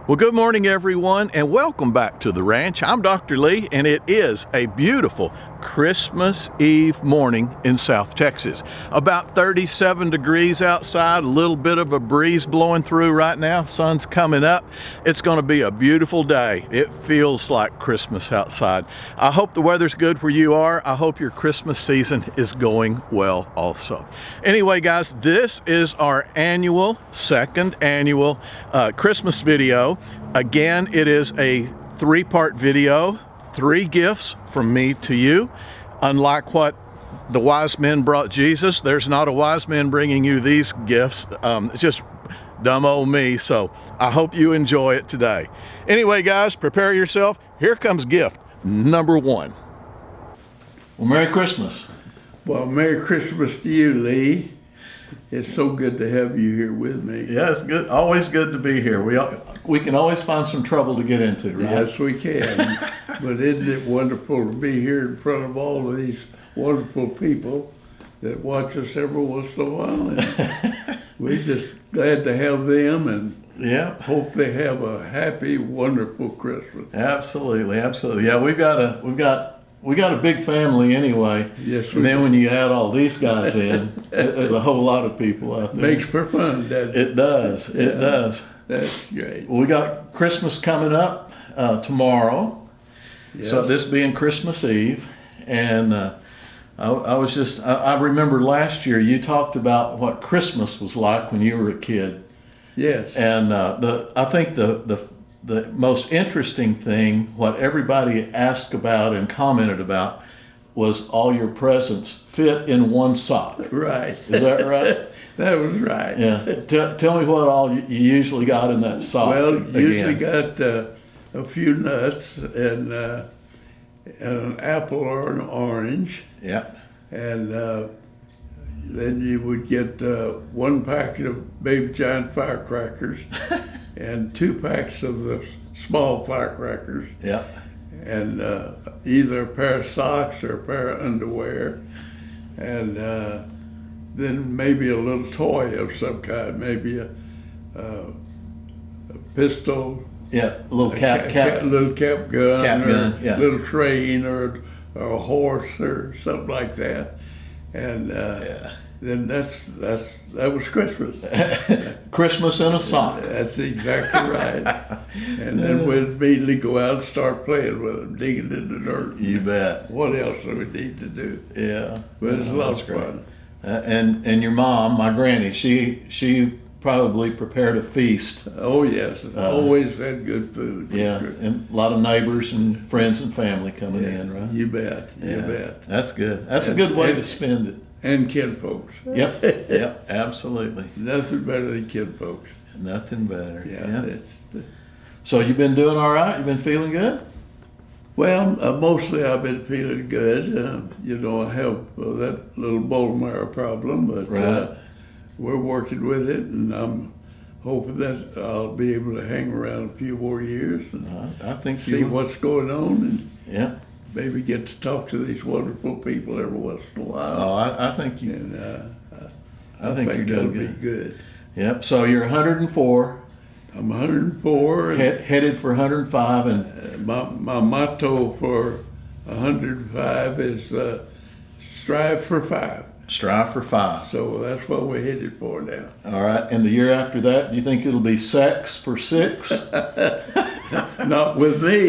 Well, good morning, everyone, and welcome back to the ranch. I'm Dr. Lee, and it is a beautiful Christmas Eve morning in South Texas. About 37 degrees outside, a little bit of a breeze blowing through right now. Sun's coming up. It's going to be a beautiful day. It feels like Christmas outside. I hope the weather's good where you are. I hope your Christmas season is going well also. Anyway, guys, this is our second annual Christmas video. Again, it is a three-part video, 3 gifts from me to you. Unlike what the wise men brought Jesus, there's not a wise man bringing you these gifts. It's just dumb old me, so I hope you enjoy it today. Anyway, guys, prepare yourself. Here comes gift number 1. Well, Merry Christmas. Well, Merry Christmas to you, Lee. It's so good to have you here with me. Yeah, it's good. Always good to be here. We can always find some trouble to get into, right? Yes, we can. But isn't it wonderful to be here in front of all of these wonderful people that watch us every once in a while? And we're just glad to have them, and yeah, hope they have a happy, wonderful Christmas. Absolutely, absolutely. Yeah, we got a big family anyway. Yes, and then when you add all these guys in, there's a whole lot of people out there. Makes for fun, doesn't it? It does. It does. That's great. We got Christmas coming up tomorrow. Yes. So this being Christmas Eve, and I remember last year you talked about what Christmas was like when you were a kid. Yes. And I think the most interesting thing, what everybody asked about and commented about, was all your presents fit in one sock. Right. Is that right? That was right. Yeah. Tell me what all you usually got in that sock. Well, again. usually got a few nuts and an apple or an orange. Yeah. And then you would get 1 packet of Baby Giant firecrackers and 2 packs of the small firecrackers. Yeah. And either a pair of socks or a pair of underwear. And then maybe a little toy of some kind, maybe a pistol. Yeah, a little cap little cap gun, or yeah. little train, or a horse, or something like that. And then that was Christmas. Christmas in a sock. That's exactly right. And then we'd immediately go out and start playing with them, digging in the dirt. You bet. What else do we need to do? Yeah. But it's a lot of fun. And your mom, my granny, she probably prepared a feast. Oh yes, always had good food. Yeah, and a lot of neighbors and friends and family coming in, right? You bet. You bet. That's good. That's a good way to spend it. And kinfolks. Yep. Yep. Absolutely. Nothing better than kinfolks. Nothing better. Yeah. So you've been doing all right? You've been feeling good? Well, mostly I've been feeling good. I have that little bone marrow problem, but we're working with it, and I'm hoping that I'll be able to hang around a few more years and I think see what's going on, and maybe get to talk to these wonderful people every once in a while. Oh, I think you. And I think you're that'll doing be good. Yep. So you're 104. I'm 104. Headed for 105, and my motto for 105 is strive for 5. Strive for 5. So that's what we're headed for now. All right. And the year after that, do you think it'll be sex for 6? Not with me.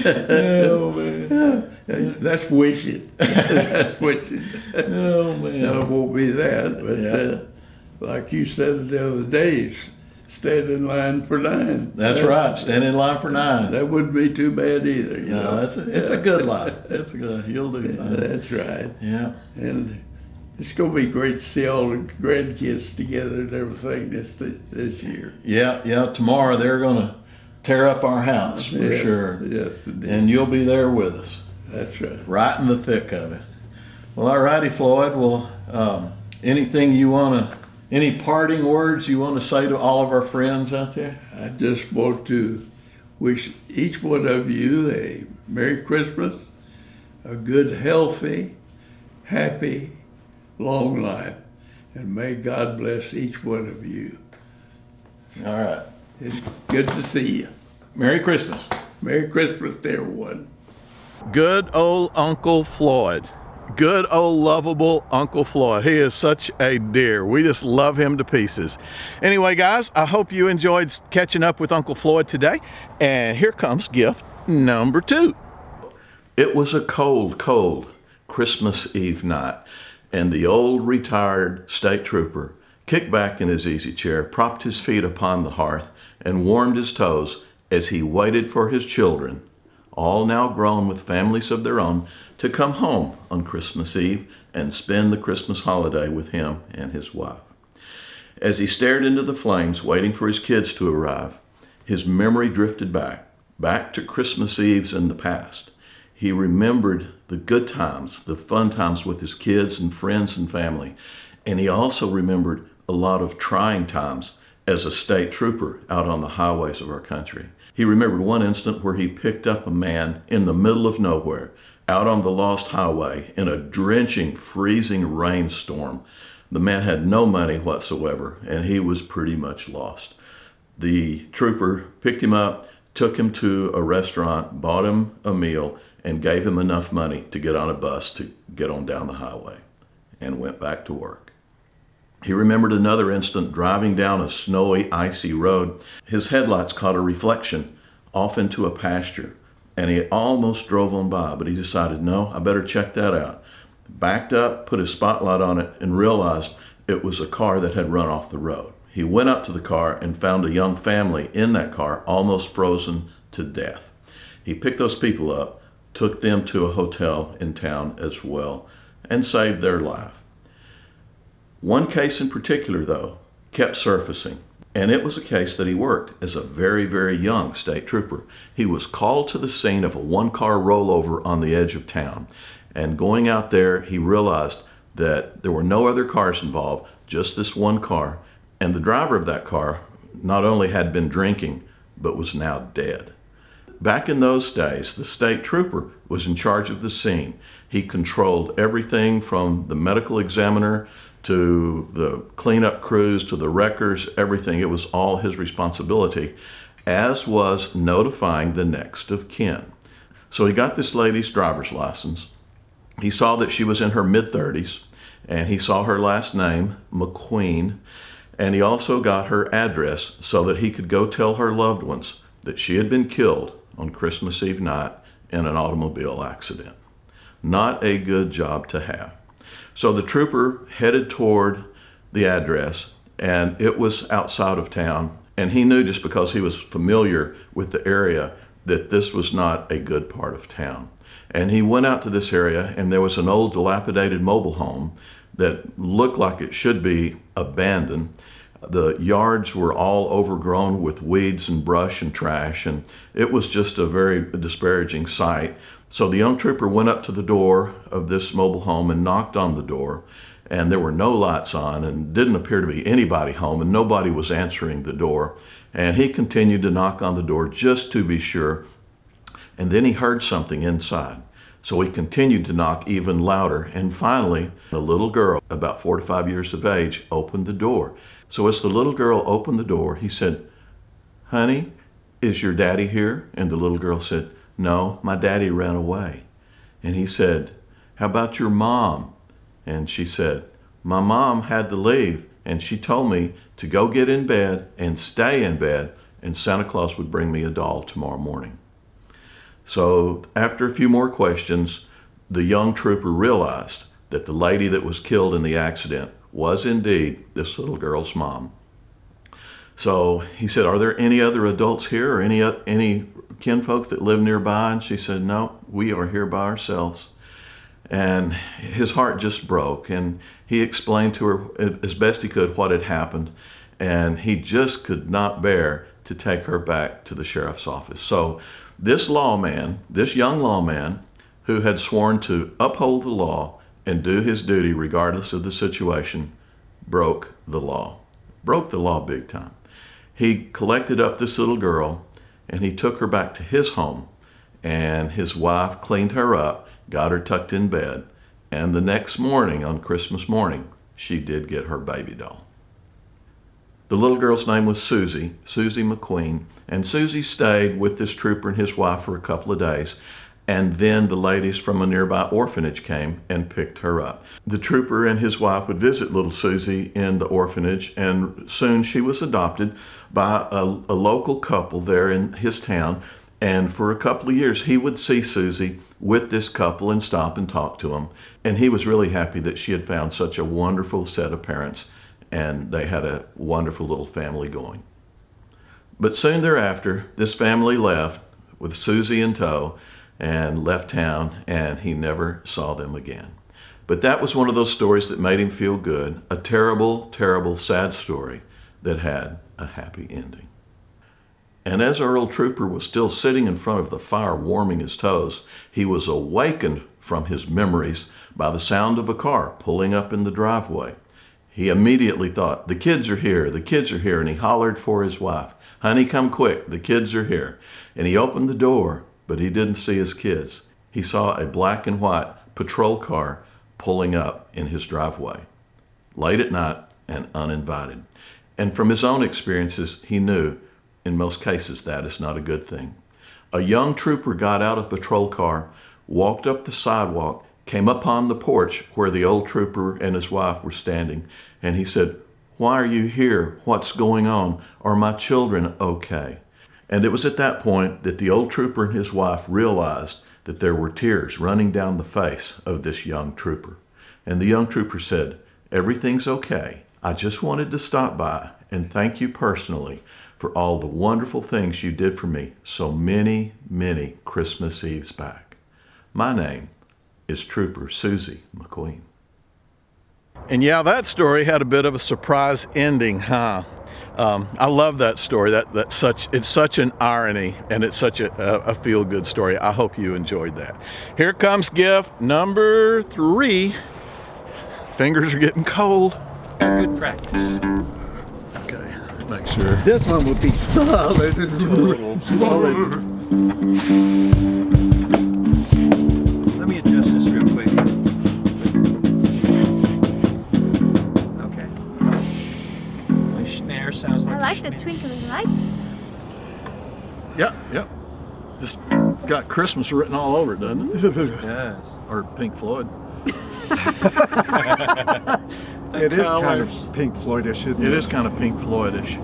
Oh, man. That's wishing. That's wishing. Oh, man. No, it won't be that. But like you said the other day, stand in line for 9. That's right. Stand in line for 9. That wouldn't be too bad either. It's a good line. It's good. You'll do fine. That's right. Yeah. And it's going to be great to see all the grandkids together and everything this year. Yeah. Tomorrow they're going to tear up our house for sure. Yes, indeed. And you'll be there with us. That's right. Right in the thick of it. Well, all righty, Floyd. Well, any parting words you want to say to all of our friends out there? I just want to wish each one of you a Merry Christmas, a good, healthy, happy, long life, and may God bless each one of you. All right. It's good to see you. Merry Christmas. Merry Christmas to everyone. Good old Uncle Floyd. Good old lovable Uncle Floyd. He is such a dear. We just love him to pieces. Anyway, guys, I hope you enjoyed catching up with Uncle Floyd today. And here comes gift number 2. It was a cold, cold Christmas Eve night, and the old retired state trooper kicked back in his easy chair, propped his feet upon the hearth, and warmed his toes as he waited for his children, all now grown with families of their own, to come home on Christmas Eve and spend the Christmas holiday with him and his wife. As he stared into the flames, waiting for his kids to arrive, his memory drifted back to Christmas Eves in the past. He remembered the good times, the fun times with his kids and friends and family, and he also remembered a lot of trying times as a state trooper out on the highways of our country. He remembered one instant where he picked up a man in the middle of nowhere, out on the lost highway in a drenching, freezing rainstorm. The man had no money whatsoever, and he was pretty much lost. The trooper picked him up, took him to a restaurant, bought him a meal, and gave him enough money to get on a bus to get on down the highway, and went back to work. He remembered another instant driving down a snowy, icy road. His headlights caught a reflection off into a pasture, and he almost drove on by, but he decided, no, I better check that out. Backed up, put his spotlight on it, and realized it was a car that had run off the road. He went up to the car and found a young family in that car, almost frozen to death. He picked those people up, took them to a hotel in town as well, and saved their life. One case in particular, though, kept surfacing, and it was a case that he worked as a very, very young state trooper. He was called to the scene of a one-car rollover on the edge of town, and going out there, he realized that there were no other cars involved, just this one car, and the driver of that car not only had been drinking, but was now dead. Back in those days, the state trooper was in charge of the scene. He controlled everything from the medical examiner to the cleanup crews, to the wreckers, everything. It was all his responsibility, as was notifying the next of kin. So he got this lady's driver's license. He saw that she was in her mid-30s, and he saw her last name, McQueen, and he also got her address so that he could go tell her loved ones that she had been killed on Christmas Eve night in an automobile accident. Not a good job to have. So the trooper headed toward the address, and it was outside of town, and he knew, just because he was familiar with the area, that this was not a good part of town. And he went out to this area, and there was an old dilapidated mobile home that looked like it should be abandoned. The yards were all overgrown with weeds and brush and trash, and it was just a very disparaging sight. So the young trooper went up to the door of this mobile home and knocked on the door, and there were no lights on, and didn't appear to be anybody home, and nobody was answering the door. And he continued to knock on the door just to be sure, and then he heard something inside. So he continued to knock even louder, and finally, a little girl, about 4 to 5 years of age, opened the door. So as the little girl opened the door, he said, "Honey, is your daddy here?" And the little girl said, "No, my daddy ran away." And he said, "How about your mom?" And she said, "My mom had to leave, and she told me to go get in bed and stay in bed, and Santa Claus would bring me a doll tomorrow morning." So after a few more questions, the young trooper realized that the lady that was killed in the accident was indeed this little girl's mom. So he said, "Are there any other adults here, or any kinfolk that live nearby?" And she said, "No, we are here by ourselves." And his heart just broke, and he explained to her as best he could what had happened, and he just could not bear to take her back to the sheriff's office. So this lawman, this young lawman, who had sworn to uphold the law and do his duty regardless of the situation, broke the law big time. He collected up this little girl, and he took her back to his home, and his wife cleaned her up, got her tucked in bed, and the next morning, on Christmas morning, she did get her baby doll. The little girl's name was Susie McQueen, and Susie stayed with this trooper and his wife for a couple of days, and then the ladies from a nearby orphanage came and picked her up. The trooper and his wife would visit little Susie in the orphanage, and soon she was adopted by a local couple there in his town, and for a couple of years he would see Susie with this couple and stop and talk to them, and he was really happy that she had found such a wonderful set of parents, and they had a wonderful little family going. But soon thereafter, this family left with Susie in tow and left town, and he never saw them again. But that was one of those stories that made him feel good, a terrible, terrible, sad story that had a happy ending. And as our old trooper was still sitting in front of the fire warming his toes, he was awakened from his memories by the sound of a car pulling up in the driveway. He immediately thought, the kids are here, and he hollered for his wife, honey, come quick, the kids are here. And he opened the door, but he didn't see his kids. He saw a black and white patrol car pulling up in his driveway, late at night and uninvited. And from his own experiences, he knew in most cases that is not a good thing. A young trooper got out of the patrol car, walked up the sidewalk, came upon the porch where the old trooper and his wife were standing, and he said, why are you here? What's going on? Are my children okay? And it was at that point that the old trooper and his wife realized that there were tears running down the face of this young trooper. And the young trooper said, everything's okay. I just wanted to stop by and thank you personally for all the wonderful things you did for me so many, many Christmas Eves back. My name is Trooper Susie McQueen. And yeah, that story had a bit of a surprise ending, huh? I love that story. It's such an irony, and it's such a feel-good story. I hope you enjoyed that. Here comes gift number 3. Fingers are getting cold. Good practice. Okay, make sure. This one would be solid. Solid. Let me adjust this real quick. Okay. My snare sounds like I like the snare. twinkling lights. Yep. Just got Christmas written all over it, doesn't it? Yes. Or Pink Floyd. It is kind colors. of Pink Floydish, isn't it? It is kind of Pink Floydish.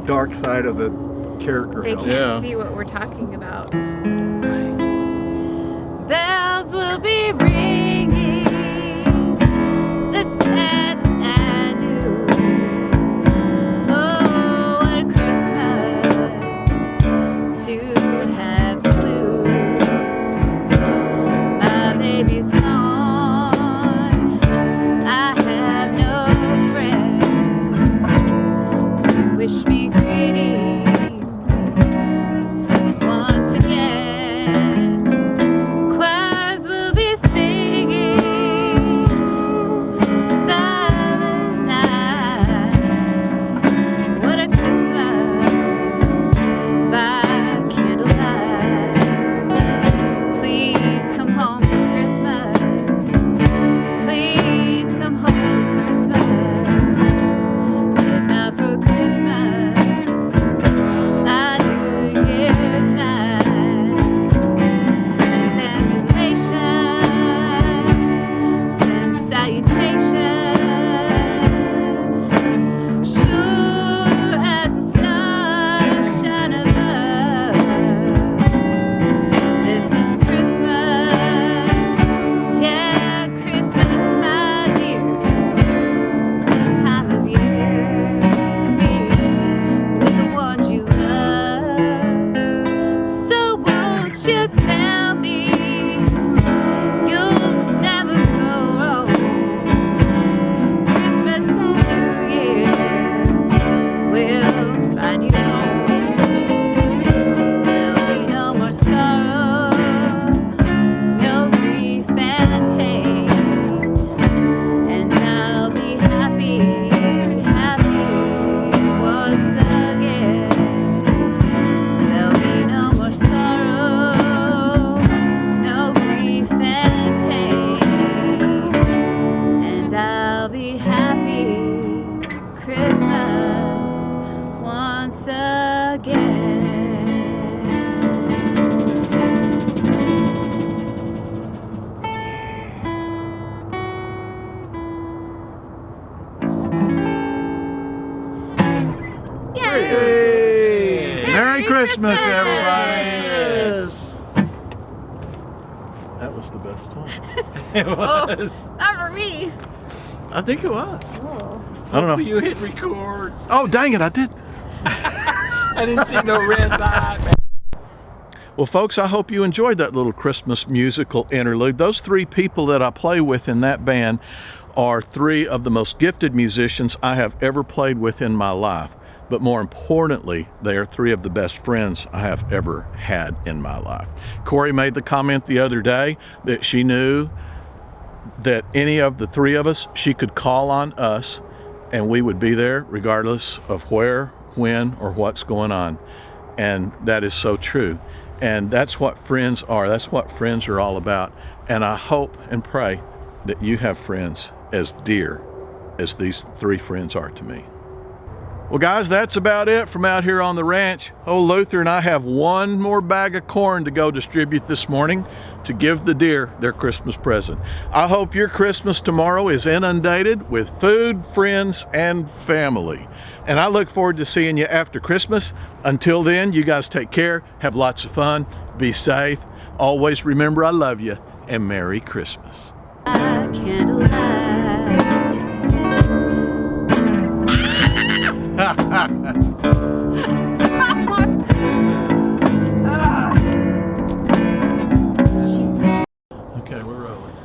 Dark side of the Carriker They Hill. can't Yeah. see what we're talking about. Bells will be ringing the sad, sad news. Oh, what a Christmas to have blues. My baby's gone. I have no friends to wish me greetings. Once again, choirs will be singing Silent Night. What a Christmas by candlelight. Christmas, everybody. Yes. That was the best one. It was. Not for me. I think it was. Oh. I don't know. You hit record. Oh, dang it, I did. I didn't see no red light. Well, folks, I hope you enjoyed that little Christmas musical interlude. Those three people that I play with in that band are three of the most gifted musicians I have ever played with in my life. But more importantly, they are three of the best friends I have ever had in my life. Corey made the comment the other day that she knew that any of the three of us, she could call on us and we would be there regardless of where, when, or what's going on. And that is so true. And that's what friends are. That's what friends are all about. And I hope and pray that you have friends as dear as these three friends are to me. Well, guys, that's about it from out here on the ranch. Old Luther and I have one more bag of corn to go distribute this morning to give the deer their Christmas present. I hope your Christmas tomorrow is inundated with food, friends, and family. And I look forward to seeing you after Christmas. Until then, you guys take care, have lots of fun, be safe. Always remember I love you, and Merry Christmas. Okay, we're rolling.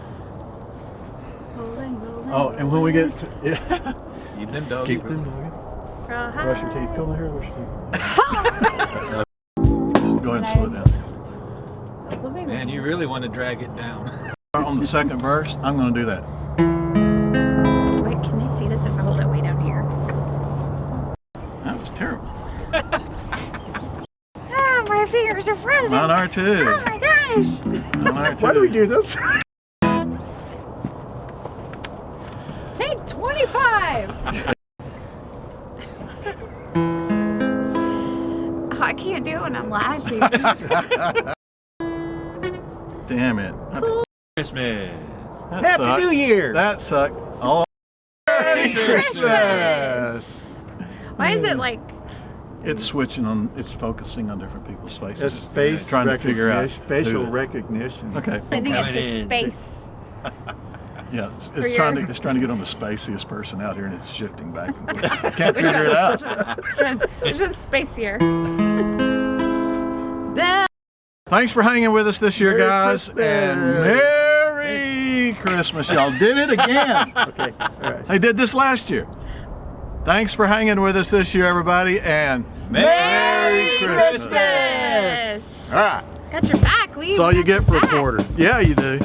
Oh, and when we get to, yeah. Keep them dogs. Keep them dogging. Brush your teeth. Come over here, brush your teeth. Just go ahead and slow it down. Man, you really want to drag it down. On the second verse, I'm going to do that. Wait, can they see this if I hold it way down here? That was terrible. Ah, my fingers are frozen. Mine are too. Oh my gosh. Mine are too. Why do we do this? Take 25. Oh, I can't do it when I'm laughing. Damn it. Christmas. That Happy sucked. New Year! That sucked. Oh, Merry Christmas. Why is it like? It's switching on, it's focusing on different people's faces. It's face Trying to figure out facial who- recognition. Okay. Sending it Coming to in. space. Yeah, For it's trying your- to get on the spaciest person out here, and it's shifting back and forth. Can't figure it out. Which one's spacier? Thanks for hanging with us this year, Merry guys, Christmas. and Merry Christmas. Y'all did it again. Okay, all right. They did this last year. Thanks for hanging with us this year, everybody, and Merry Christmas. All right. Got your back, Lee. That's all you get for a quarter. Yeah, you do.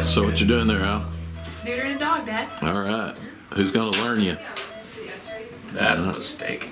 So what you doing there, Al? Neutering a dog, Dad. All right. Who's gonna learn you? That's a mistake.